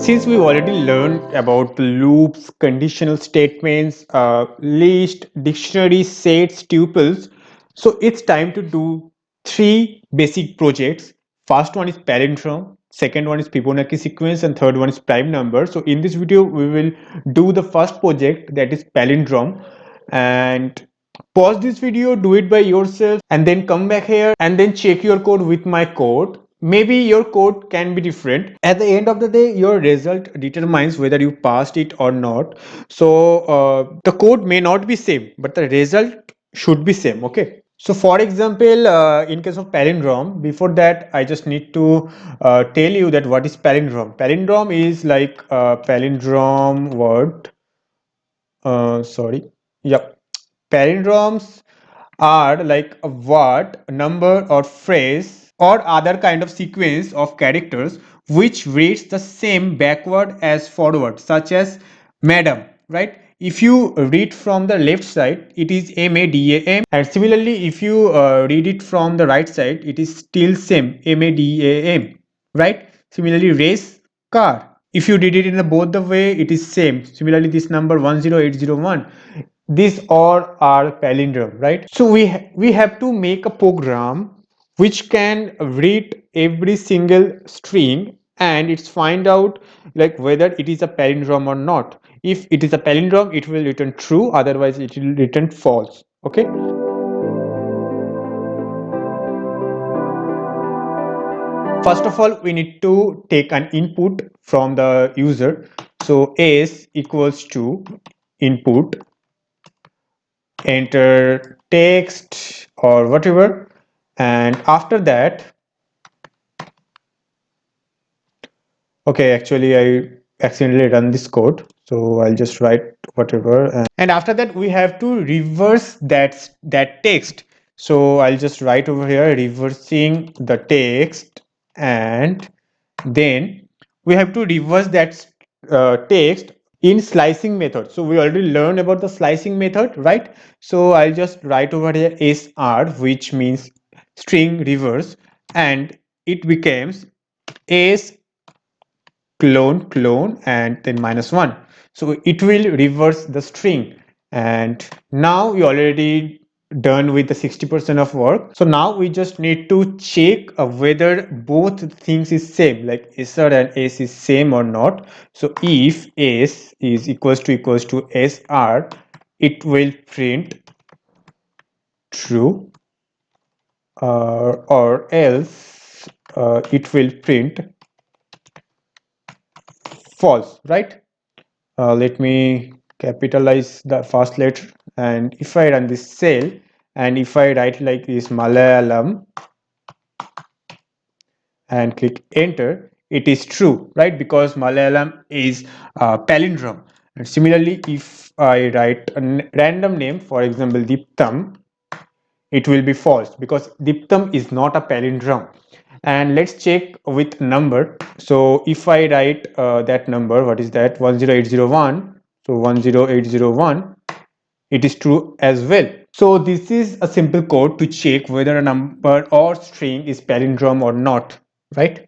Since we already learned about loops, conditional statements, list, dictionary, sets, tuples, so it's time to do three basic projects. First one is palindrome, second one is Fibonacci sequence, and third one is prime number. So in this video, we will do the first project, that is palindrome, and pause this video, do it by yourself, and then come back here and then check your code with my code. Maybe your code can be different. At the end of the day, your result determines whether you passed it or not. So the code may not be same, but the result should be same. Okay. So for example, in case of palindrome, before that, I just need to tell you that what is palindrome. Palindrome is like palindrome word. Sorry. Yeah. Palindromes are like a word, number, or phrase or other kind of sequence of characters which reads the same backward as forward, such as madam, right? If you read from the left side, it is MADAM, and similarly, if you read it from the right side, it is still same MADAM, right? Similarly, race, car. If you read it in the both the way, it is same. Similarly, this number 10801, these all are palindrome, right? So we have to make a program which can read every single string, and it's find out like whether it is a palindrome or not. If it is a palindrome, it will return true, otherwise it will return false. Okay. First of all, we need to take an input from the user. So s equals to input, enter text or whatever, and after that, okay, actually I accidentally run this code, so I'll just write whatever, and after that we have to reverse that text. So I'll just write over here reversing the text, and then we have to reverse that text in slicing method. So we already learned about the slicing method, right? So I'll just write over here SR, which means string reverse, and it becomes S clone and then -1. So it will reverse the string, and now we already done with the 60% of work. So now we just need to check whether both things is same, like SR and S is same or not. So if S is equals to SR, it will print true, or else it will print false, right? Let me capitalize the first letter, and if I run this cell and if I write like this Malayalam and click enter, it is true, right? Because Malayalam is palindrome. And similarly, if I write a random name, for example DIptam, it will be false because DIptam is not a palindrome. And let's check with number. So if I write that number, what is that, 10801, so 10801, it is true as well. So this is a simple code to check whether a number or string is palindrome or not, right?